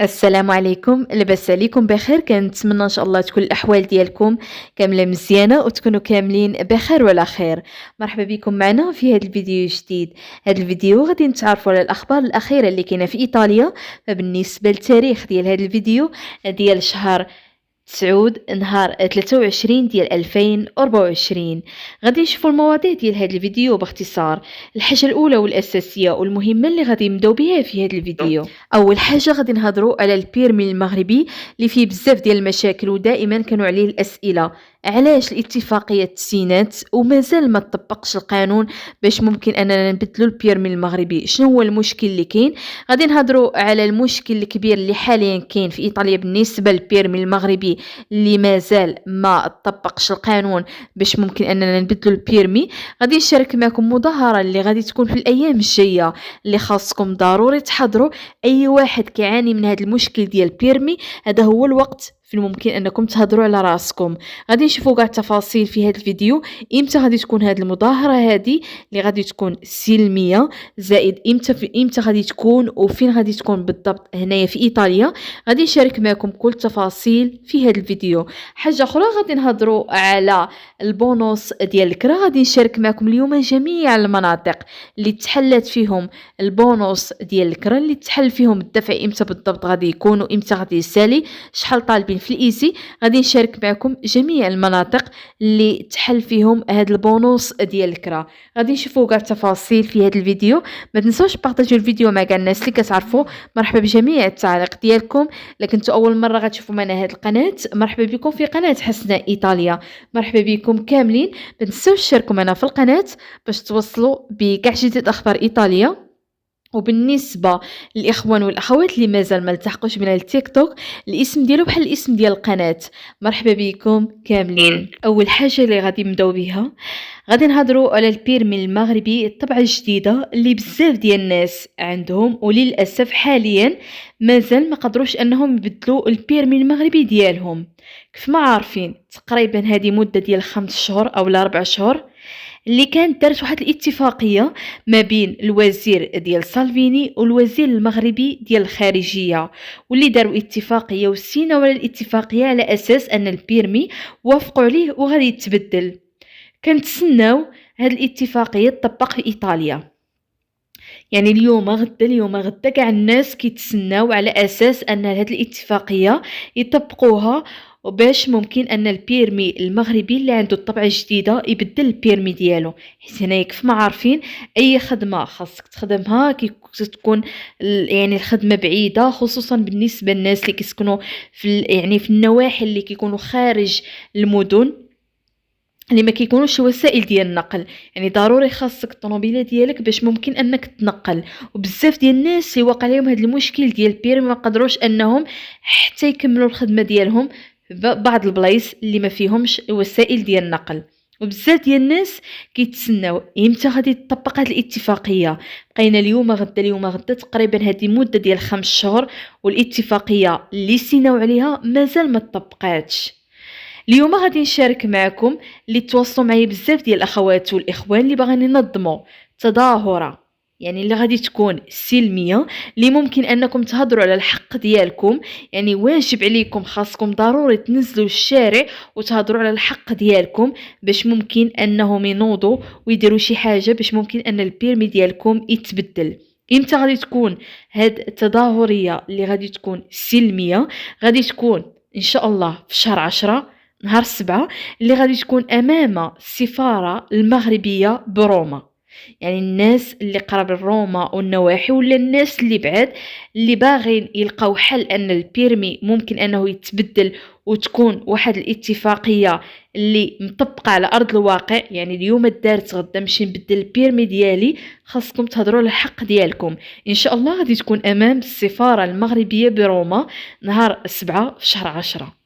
السلام عليكم، لاباس عليكم بخير؟ كنتمنى ان شاء الله تكون الاحوال ديالكم كامله مزيانه وتكونوا كاملين بخير وعلى خير. مرحبا بكم معنا في هذا الفيديو الجديد. هذا الفيديو غادي نتعرفوا على الاخبار الاخيره اللي كاينه في ايطاليا. فبالنسبه للتاريخ ديال هذا الفيديو ديال شهر تسعود نهار 23 ديال 2024 غادي نشوفوا المواضيع ديال هذا الفيديو باختصار. الحاجه الاولى والاساسيه والمهمه اللي غادي نبداو بها في هذا الفيديو، اول حاجه غادي نهضروا على البيرمي المغربي اللي فيه بزاف ديال المشاكل ودائما كانوا عليه الاسئله. علاش الاتفاقيه تسينات ومازال ما تطبقش القانون باش ممكن اننا نبدلوا البيرمي المغربي؟ شنو هو المشكل اللي كاين؟ غادي نهضروا على المشكل الكبير اللي حاليا كاين في ايطاليا بالنسبه للبيرمي المغربي اللي مازال ما طبقش القانون باش ممكن اننا نبدلوا البيرمي. غادي نشارك معكم مظاهره اللي غادي تكون في الايام الجايه اللي خاصكم ضروري تحضروا. اي واحد كيعاني من هذا المشكل ديال البيرمي هذا هو الوقت في الممكن انكم تهضروا على راسكم. غادي نشوفوا كاع التفاصيل في هذا الفيديو. امتى غادي تكون هذه المظاهره هذه اللي غادي تكون سلميه، زائد امتى غادي تكون وفين غادي تكون بالضبط هنايا في ايطاليا. غادي نشارك معكم كل التفاصيل في هذا الفيديو. حاجه اخرى غادي نهضروا على البونوس ديال الكرا. غادي نشارك معكم اليوم جميع المناطق اللي تحلت فيهم البونوس ديال الكرا، اللي تحل فيهم الدفع امتى بالضبط غادي يكون وامتى غادي يسالي، شحال طالبين في الايزي. غادي نشارك معكم جميع المناطق اللي تحل فيهم هذا البونوس ديال الكرا. غادي نشوفوا كاع التفاصيل في هذا الفيديو. ما تنسوش بارطاجيو الفيديو مع كاع الناس اللي كتعرفوا. مرحبا بجميع التعاليق ديالكم. لكن نتو اول مره غتشوفوا معنا هذه القناه، مرحبا بكم في قناه حسناء ايطاليا. مرحبا بكم كاملين. ما تنسوش تشاركوا معنا في القناه باش توصلوا بكاع جديد اخبار ايطاليا. وبالنسبه للاخوان والاخوات اللي مازال ما التحقوش بنا التيك توك، الاسم ديالو بحال الاسم ديال القناه. مرحبا بكم كاملين. اول حاجه اللي غادي نبداو بها غادي نهضروا على البيرمي المغربي، الطبعه الجديده اللي بزاف ديال الناس عندهم وللاسف حاليا مازال ما قدروش انهم يبدلوا البيرمي المغربي ديالهم. كيف ما عارفين تقريبا هذه مده ديال 5 شهور او 4 شهور اللي كانت دارت واحد الاتفاقيه ما بين الوزير ديال سالفيني والوزير المغربي ديال الخارجيه، واللي داروا اتفاقيه وسيناو على الاتفاقيه على اساس ان البيرمي وافقوا عليه وغادي يتبدل. كنتسناو هاد الاتفاقيه تطبق في ايطاليا. يعني اليوم غدا كاع الناس كيتسناو على اساس ان هاد الاتفاقيه يطبقوها وباش ممكن ان البيرمي المغربي اللي عنده الطبعه الجديده يبدل البيرمي ديالو. حيت هنايا كيف ما عارفين اي خدمه خاصك تخدمها تكون يعني الخدمه بعيده، خصوصا بالنسبه للناس اللي كيسكنوا يعني في النواحي اللي كيكونوا خارج المدن اللي ما كيكونوش وسائل ديال النقل. يعني ضروري خاصك الطوموبيله ديالك باش ممكن انك تنقل. وبزاف ديال الناس يوقع لهم هذا المشكل ديال البيرمي ما قدروش انهم حتى يكملوا الخدمه ديالهم بعض البلايص اللي ما فيهمش وسائل ديال النقل. وبزاف ديال الناس كيتسناو امتى غادي تطبق هذه الاتفاقيه. بقينا اليوم غدا تقريبا هذه مده ديال 5 شهور والاتفاقيه اللي سيناو عليها مازال ما تطبقاتش. اليوم غادي نشارك معكم اللي تواصلوا معايا بزاف ديال الاخوات والاخوان اللي باغيين ينظموا تظاهره، يعني اللي غادي تكون سلميه، اللي ممكن انكم تهضروا على الحق ديالكم. يعني واجب عليكم خاصكم ضروري تنزلوا الشارع وتهضروا على الحق ديالكم باش ممكن انهم ينوضوا ويديروا شي حاجه باش ممكن ان البيرمي ديالكم يتبدل. امتى غادي تكون هاد التظاهريه اللي غادي تكون سلميه؟ غادي تكون ان شاء الله في شهر 10 نهار 7 اللي غادي تكون امام السفاره المغربيه بروما. يعني الناس اللي قرب لروما والنواحي ولا الناس اللي بعاد اللي باغين يلقاو حل ان البيرمي ممكن انه يتبدل وتكون واحد الاتفاقيه اللي مطبقه على ارض الواقع. يعني اليوم دارت غدا نمشي نبدل البيرمي ديالي، خاصكم تهضروا على الحق ديالكم. ان شاء الله غادي تكون امام السفاره المغربيه بروما نهار 7 في شهر 10.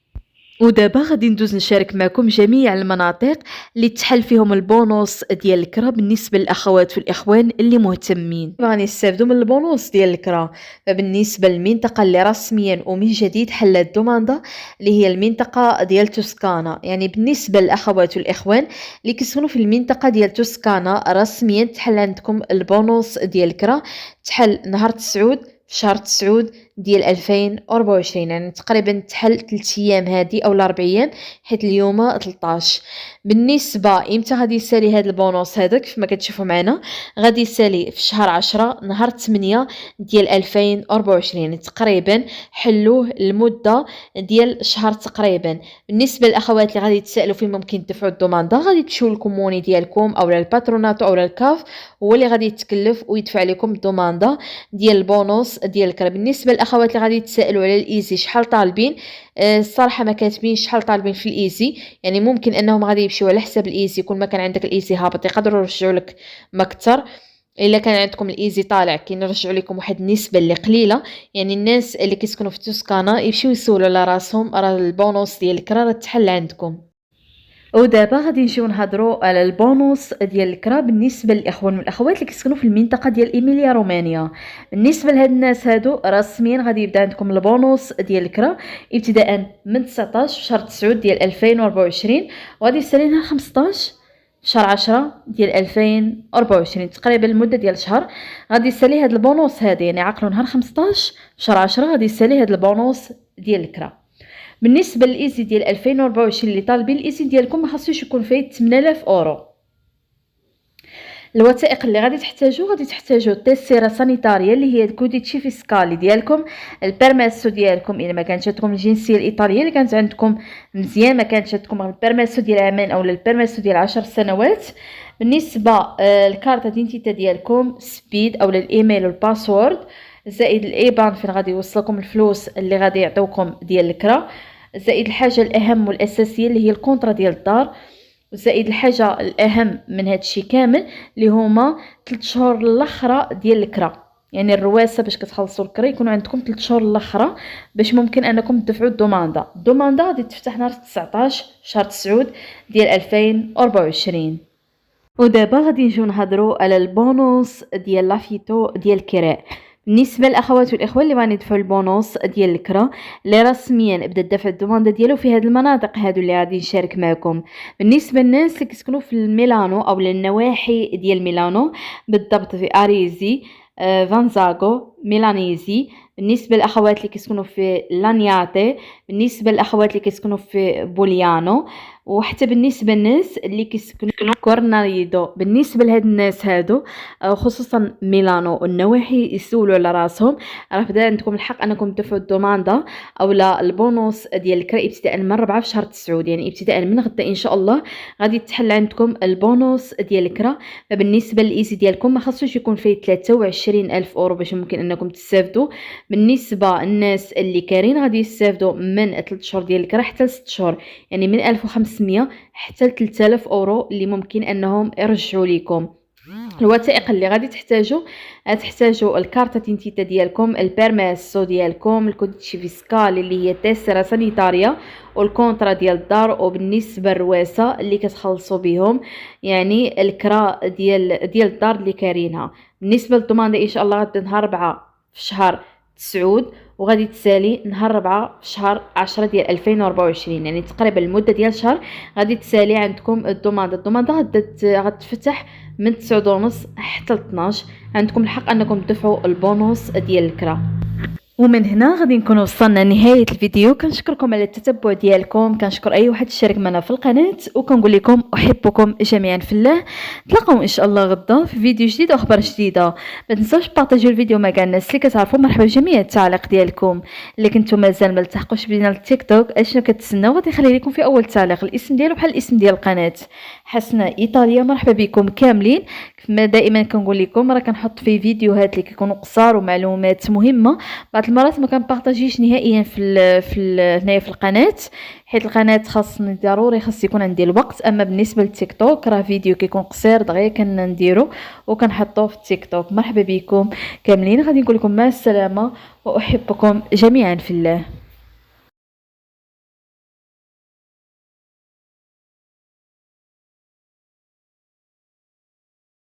ودابا غادي ندوز نشارك معكم جميع المناطق اللي تحل فيهم البونوس ديال الكرا بالنسبه للاخوات والاخوان اللي مهتمين غادي يستافدوا من البونوس ديال الكرا. فبالنسبه للمنطقه اللي رسميا ومن جديد حلت دوماندا اللي هي المنطقه ديال توسكانا، يعني بالنسبه للاخوات والاخوان اللي كيسكنوا في المنطقه ديال توسكانا رسميا تحل عندكم البونوس ديال الكرا. تحل نهار تسعود في شهر تسعود ديال 2024. يعني تقريبا تحل 3 ايام هادي او 4 ايام، حيت اليوم 13. بالنسبه امتى غادي يسالي هذا البونوس هذا كيف ما كتشوفوا معنا، غادي يسالي في شهر 10 نهار 8 ديال 2024. يعني تقريبا حلوه المده ديال شهر تقريبا. بالنسبه للاخوات اللي غادي تسالوا فين ممكن تدفعوا الدوماندا، غادي تمشيو للكوموني ديالكم او للباترونات او للكاف، هو اللي غادي يتكلف ويدفع لكم الدوماندا ديال البونوس ديال الكرا. بالنسبه للاخوات اللي غادي تسالوا على الايزي شحال طالبين، الصراحه ما كاتبينش شحال طالبين في الايزي. يعني ممكن انهم غادي يمشيو على حساب الايزي، كل ما كان عندك الايزي هابط يقدروا يرجعوا لك ما اكثر، الا كان عندكم الايزي طالع كينرجعوا لكم واحد النسبه اللي قليله. يعني الناس اللي كيسكنوا في توسكانا يمشيو يسولوا على راسهم، راه البونوس ديال الكرا راه تحل عندكم. ودابا غادي نجيو نهضروا على البونوس ديال الكرا بالنسبه للاخوان والاخوات اللي كيسكنوا في المنطقه ديال ايميليا رومانيا. بالنسبه لهاد الناس هادو رسميا غادي يبدا عندكم البونوس ديال الكرا ابتداء من 19 شهر 9 ديال 2024، وغادي يسالي نهار 15 شهر 10 ديال 2024. تقريبا المده ديال شهر غادي يسالي هاد البونوس هذا. يعني عقلوا نهار 15 شهر 10 غادي يسالي هاد البونوس ديال الكرا. بالنسبه للايزي ديال 2024 اللي طالبين الايزي ديالكم ما خاصوش يكون فيه 8000 اورو. الوثائق اللي غادي تحتاجوا التيسيره سانيتاريا اللي هي الكوديتشي فيسكالي ديالكم، البيرميسو ديالكم الا ما كانتش عندكم الجنسيه الايطاليه، اللي كانت عندكم مزيان ما كانتش عندكم البيرميسو ديال عامين او البيرميسو ديال 10 سنوات. بالنسبه الكارت دينتيتا ديالكم سبيد او الايميل والباسورد، زائد الايبان فين غادي يوصلكم الفلوس اللي غادي يعطيوكم ديال الكرا، زائد الحاجه الاهم والاساسيه اللي هي الكونطرا ديال الدار، وزائد الحاجه الاهم من هادشي كامل اللي هما 3 شهور الاخرى ديال الكرا. يعني الرواسه باش كتخلصوا الكرا يكونوا عندكم 3 شهور الاخرى باش ممكن انكم تدفعوا الدوماندا غادي تفتح نهار 19 شهر 9 ديال 2024. ودابا غادي نجيو نهضروا على البونوس ديال لافيتو ديال الكراء. بالنسبه للاخوات والاخوان اللي بغا يدفعوا البونوس ديال الكرا اللي رسميا بدا دفع الدوماندا ديالو في هذه المناطق هادو اللي غادي نشارك معكم. بالنسبه للناس اللي كيسكنوا في ميلانو او النواحي ديال ميلانو، بالضبط في اريزي، فانزاغو، ميلانيزي. بالنسبه للاخوات اللي كيسكنوا في لانياتي، بالنسبه للاخوات اللي كيسكنوا في بوليانو، وحتى بالنسبه للناس اللي كيسكنوا كورناريدو. بالنسبه لهاد الناس هادو خصوصا ميلانو والنواحي يسولوا على راسهم، راه بدا عندكم الحق انكم تدفعوا الدوماندا او لا البونوس ديال الكرا ابتداء من 4 في شهر 9. يعني ابتداء من غدا ان شاء الله غادي تحل عندكم البونوس ديال الكرا. فبالنسبه للايزي ديالكم ما خاصوش يكون فيه 23000 اورو باش ممكن انكم تستافدوا. بالنسبه للناس اللي كارين غادي يستافدوا من 3 شهور ديال الكرا حتى 6 شهور، يعني من 1500 حتى 3000 اورو اللي ممكن انهم يرجعوا لكم. الوثائق اللي غادي تحتاجوا الكارتا دينتيتا ديالكم، البيرميسو ديالكم، الكوديتشي فيسكال اللي هي تيسيرا سانيتاريا، والكونطرا ديال الدار. وبالنسبه للرواسه اللي كتخلصوا بهم يعني الكرا ديال الدار اللي كارينها. بالنسبه للضمانه ان شاء الله غادي نهار 4 في شهر 9 وغادي تسالي نهار 4 في شهر 10 ديال 2024. يعني تقريبا المده ديال شهر غادي تسالي عندكم الضمانه غتفتح من 9:30 حتى 12. عندكم الحق انكم تدفعوا البونوس ديال الكرا. ومن هنا غادي نكون وصلنا لنهايه الفيديو. كنشكركم على التتبع ديالكم، كنشكر اي واحد شارك معنا في القناه، وكنقول لكم احبكم جميعا في الله. نتلاقاو ان شاء الله غدا في فيديو جديد واخبار جديده. ما تنساوش بارطاجيو الفيديو مع كاع الناس اللي كتعرفوا. مرحبا بجميع التعليق ديالكم. اللي كنتو مازال ما التحقوش بينا التيك توك اشنو كتسناو؟ غادي نخلي لكم في اول تعليق الاسم ديالو بحال الاسم ديال القناه حسنه ايطاليا. مرحبا بكم كاملين. كما دائما كنقول لكم راه كنحط في فيديوهات اللي كيكونوا قصار ومعلومات مهمه. بعض المرات ما كنبارطاجيش نهائيا هنايا في القناه، حيت القناه خاصني ضروري خاص يكون عندي الوقت. اما بالنسبه للتيك توك راه فيديو كيكون قصير دغيا كنديرو وكنحطوه في التيك توك. مرحبا بكم كاملين. غادي نقول لكم مع السلامه واحبكم جميعا في الله.